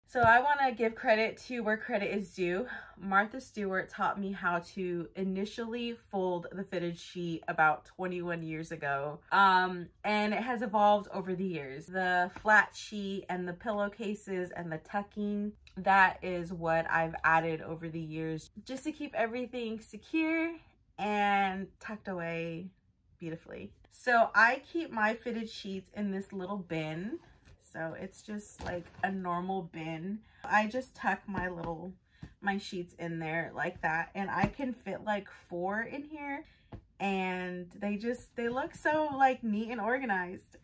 So I want to give credit to where credit is due. Martha Stewart taught me how to initially fold the fitted sheet about 21 years ago. And it has evolved over the years. The flat sheet and the pillowcases and the tucking, that is what I've added over the years just to keep everything secure and tucked away beautifully. So I keep my fitted sheets in this little bin. So it's just like a normal bin. I just tuck my sheets in there like that, and I can fit like 4 in here, and they look so like neat and organized.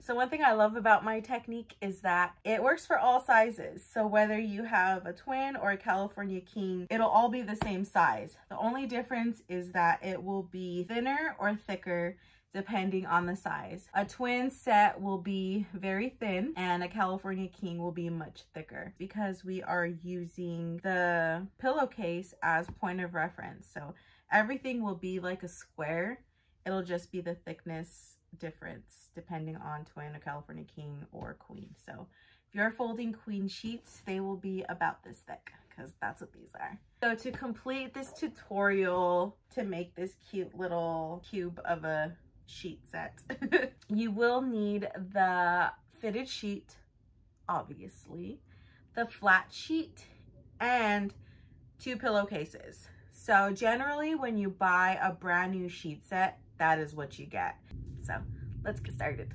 So one thing I love about my technique is that it works for all sizes. So whether you have a twin or a California king, it'll all be the same size. The only difference is that it will be thinner or thicker depending on the size. A twin set will be very thin and a California king will be much thicker because we are using the pillowcase as point of reference. So everything will be like a square. It'll just be the thickness difference depending on twin, a California king, or queen. So if you're folding queen sheets, they will be about this thick because that's what these are. So to complete this tutorial to make this cute little cube of a sheet set, you will need the fitted sheet, obviously, the flat sheet, and 2 pillowcases. So generally when you buy a brand new sheet set, that is what you get. So let's get started.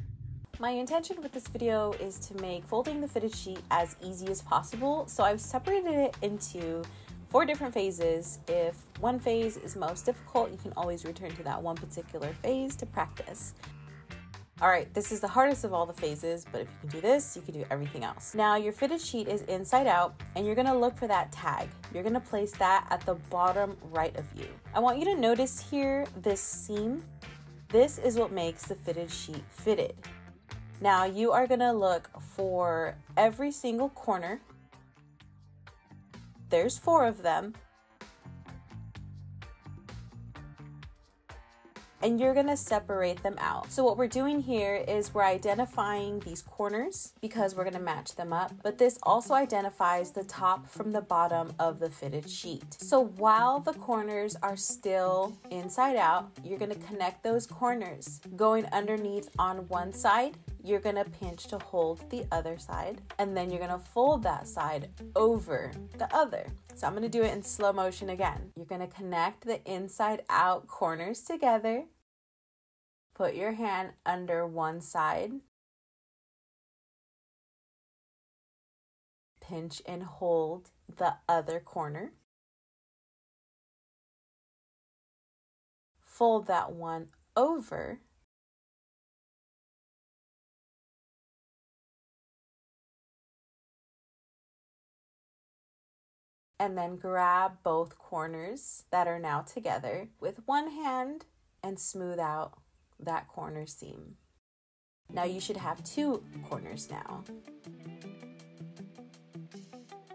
My intention with this video is to make folding the fitted sheet as easy as possible. So I've separated it into 4 different phases. If one phase is most difficult, you can always return to that one particular phase to practice. All right, this is the hardest of all the phases, but if you can do this, you can do everything else. Now your fitted sheet is inside out, and you're gonna look for that tag. You're gonna place that at the bottom right of you. I want you to notice here this seam. This is what makes the fitted sheet fitted. Now you are gonna look for every single corner. There's 4 of them. And you're gonna separate them out. So what we're doing here is we're identifying these corners because we're gonna match them up, but this also identifies the top from the bottom of the fitted sheet. So while the corners are still inside out, you're gonna connect those corners. Going underneath on one side, you're gonna pinch to hold the other side, and then you're gonna fold that side over the other. So I'm gonna do it in slow motion again. You're gonna connect the inside out corners together. Put your hand under one side. Pinch and hold the other corner. Fold that one over. And then grab both corners that are now together with one hand and smooth out that corner seam. Now you should have 2 corners now.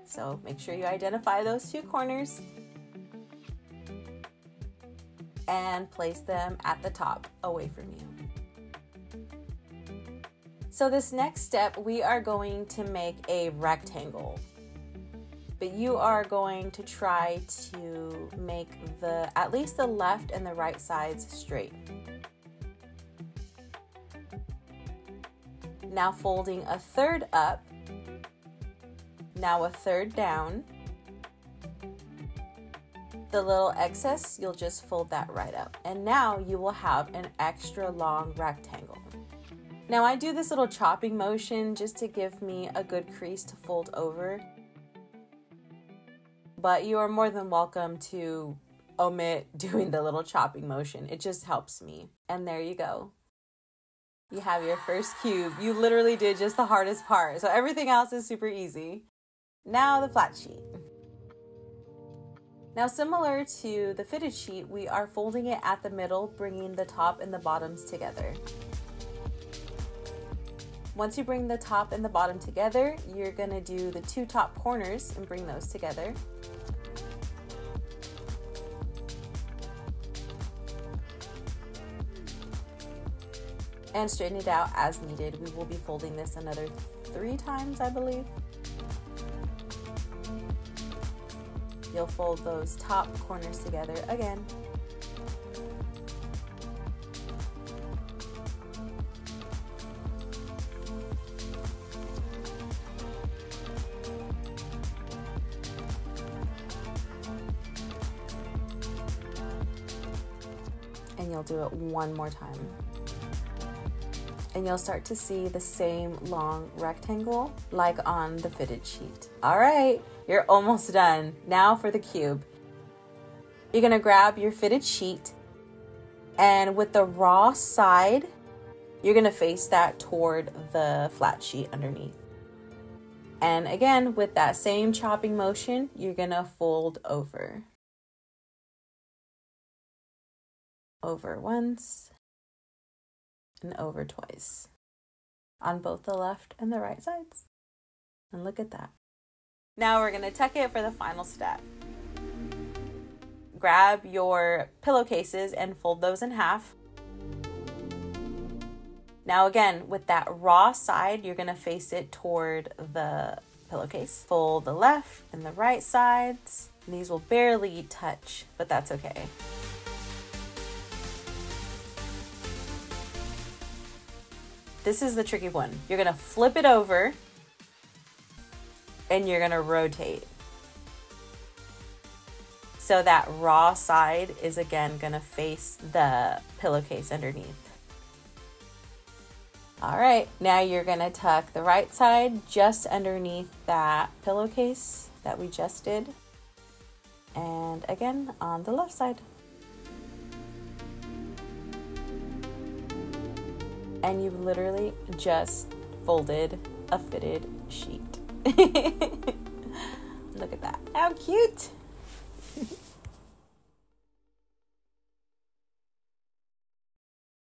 So make sure you identify those 2 corners and place them at the top away from you. So this next step, we are going to make a rectangle. But you are going to try to make at least the left and the right sides straight. Now folding a third up, now a third down. The little excess, you'll just fold that right up. And now you will have an extra long rectangle. Now I do this little chopping motion just to give me a good crease to fold over. But you are more than welcome to omit doing the little chopping motion. It just helps me. And there you go. You have your first cube. You literally did just the hardest part. So everything else is super easy. Now the flat sheet. Now similar to the fitted sheet, we are folding it at the middle, bringing the top and the bottoms together. Once you bring the top and the bottom together, you're gonna do the 2 top corners and bring those together. And straighten it out as needed. We will be folding this another 3 times, I believe. you'll fold those top corners together again. And you'll do it one more time. And you'll start to see the same long rectangle like on the fitted sheet. All right, you're almost done. Now for the cube. You're gonna grab your fitted sheet, and with the raw side, you're gonna face that toward the flat sheet underneath. And again, with that same chopping motion, you're gonna fold over. Over once, and over twice on both the left and the right sides. And look at that. Now we're gonna tuck it for the final step. Grab your pillowcases and fold those in half. Now again, with that raw side, you're gonna face it toward the pillowcase. Fold the left and the right sides. And these will barely touch, but that's okay. This is the tricky one. You're gonna flip it over and you're gonna rotate. So that raw side is again gonna face the pillowcase underneath. All right, now you're gonna tuck the right side just underneath that pillowcase that we just did. And again, on the left side. And you've literally just folded a fitted sheet. Look at that. How cute!